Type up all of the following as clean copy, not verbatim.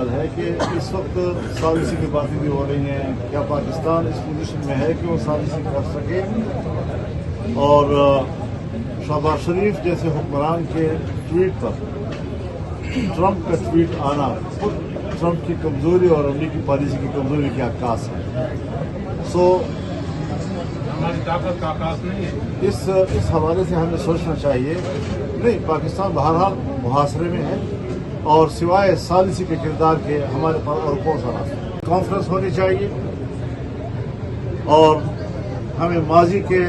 सवाल है कि इस वक्त सालिसी की बातें भी हो रही हैं, क्या पाकिस्तान इस पोजीशन में है कि वो सालिसी कर सके, और शहबाज शरीफ जैसे हुक्मरान के ट्वीट पर ट्रंप का ट्वीट आना खुद ट्रंप की कमज़ोरी और अमरीकी पॉलिसी की कमज़ोरी की अक्कास है। सो हमारी ताकत का आकाश नहीं है। इस हवाले से हमें सोचना चाहिए, नहीं, पाकिस्तान बहरहाल मुहासरे में है और सिवाय सालिसी के किरदार के हमारे पास और कौन सा रास्ता। कॉन्फ्रेंस होनी चाहिए और हमें माजी के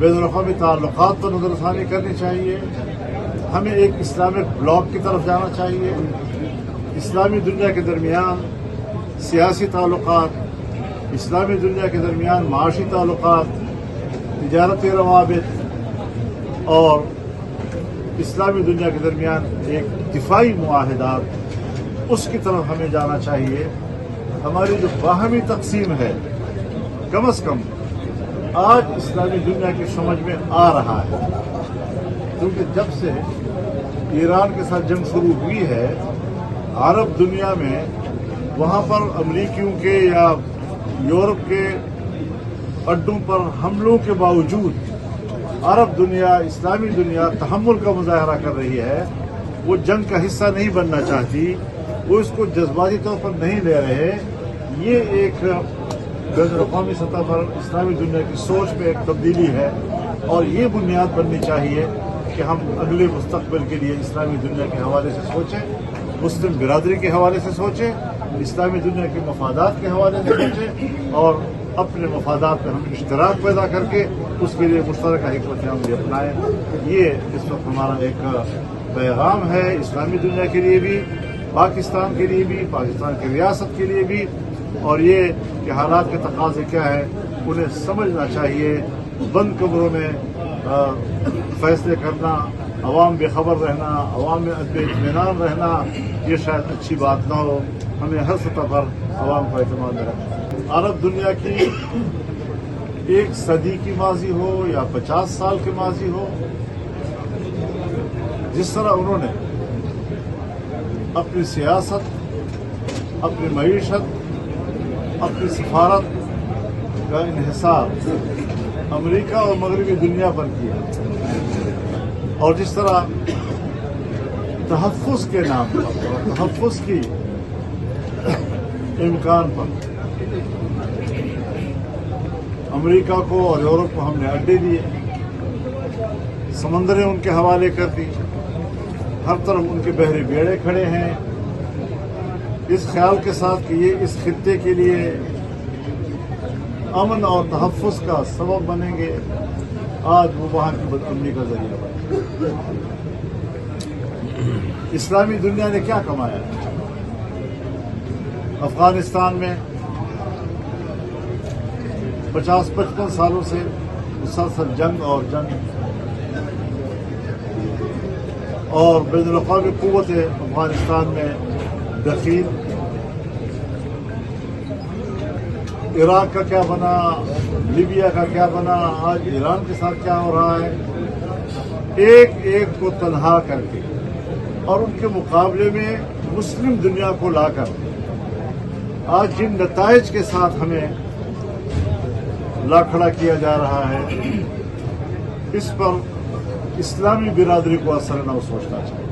बैनुल-अक़वामी ताल्लुक़ात पर नज़रसानी करनी चाहिए। हमें एक इस्लामिक ब्लॉक की तरफ जाना चाहिए। इस्लामी दुनिया के दरमियान सियासी ताल्लुक़ात, इस्लामी दुनिया के दरमियान माशी ताल्लुक़ात, तिजारती रवाबित और इस्लामी दुनिया के दरमियान एक दिफाई मुआहिदात, उसकी तरफ हमें जाना चाहिए। हमारी जो बाहमी तकसीम है, कम अज़ कम आज इस्लामी दुनिया की समझ में आ रहा है, क्योंकि जब से ईरान के साथ जंग शुरू हुई है, अरब दुनिया में वहाँ पर अमरीकियों के या यूरोप के अड्डों पर हमलों के बावजूद अरब दुनिया, इस्लामी दुनिया तहम्मुल का मुजाहरा कर रही है। वो जंग का हिस्सा नहीं बनना चाहती, वो इसको जज्बाती तौर पर नहीं ले रहे। ये एक बैनुल-अक़वामी सतह पर इस्लामी दुनिया की सोच में एक तब्दीली है और ये बुनियाद बननी चाहिए कि हम अगले मुस्तक़बिल के लिए इस्लामी दुनिया के हवाले से सोचें, मुस्लिम बिरादरी के हवाले से सोचें, इस्लामी दुनिया के मफादात के हवाले से सोचें और अपने मफादात में हम इश्तराक पैदा करके उसके लिए मुश्तरका हिकमत अमली अपनाएं। ये इस वक्त हमारा एक पैगाम है इस्लामी दुनिया के लिए भी, पाकिस्तान के लिए भी, पाकिस्तान की रियासत के लिए भी, और ये कि हालात के तकाज़े क्या है उन्हें समझना चाहिए। बंद कमरों में फैसले करना, अवाम बेखबर रहना, अवाम में अदब इत्मीनान रहना, ये शायद अच्छी बात ना हो। हमें हर सतह पर अवाम को एतमाद में रखना। अरब दुनिया की एक सदी की माजी हो या 50 साल की माजी हो, जिस तरह उन्होंने अपनी सियासत, अपनी मईशत, अपनी सफारत का इन्हिसार अमेरिका और मगरबी दुनिया पर किया, और जिस तरह तहफ़्फ़ुज़ के नाम पर और तहफ़्फ़ुज़ की इम्कान पर अमेरिका को और यूरोप को हमने अड्डे दिए, समंदरें उनके हवाले कर दी, हर तरफ उनके बहरे बेड़े खड़े हैं, इस ख्याल के साथ कि ये इस खित्ते के लिए अमन और तहफ़्फ़ुज़ का सबब बनेंगे। आज वो वहाँ की बदअमनी का जरिया बने। इस्लामी दुनिया ने क्या कमाया? अफगानिस्तान में 50-55 सालों से मुसलसल जंग और बैनुल-अक़वामी क़ुव्वतें अफगानिस्तान में दखील, इराक का क्या बना, लीबिया का क्या बना, आज ईरान के साथ क्या हो रहा है, एक एक को तन्हा करके और उनके मुकाबले में मुस्लिम दुनिया को लाकर आज जिन नताइज के साथ हमें लाखड़ा किया जा रहा है, इस पर इस्लामी बिरादरी को असर न सोचना चाहिए।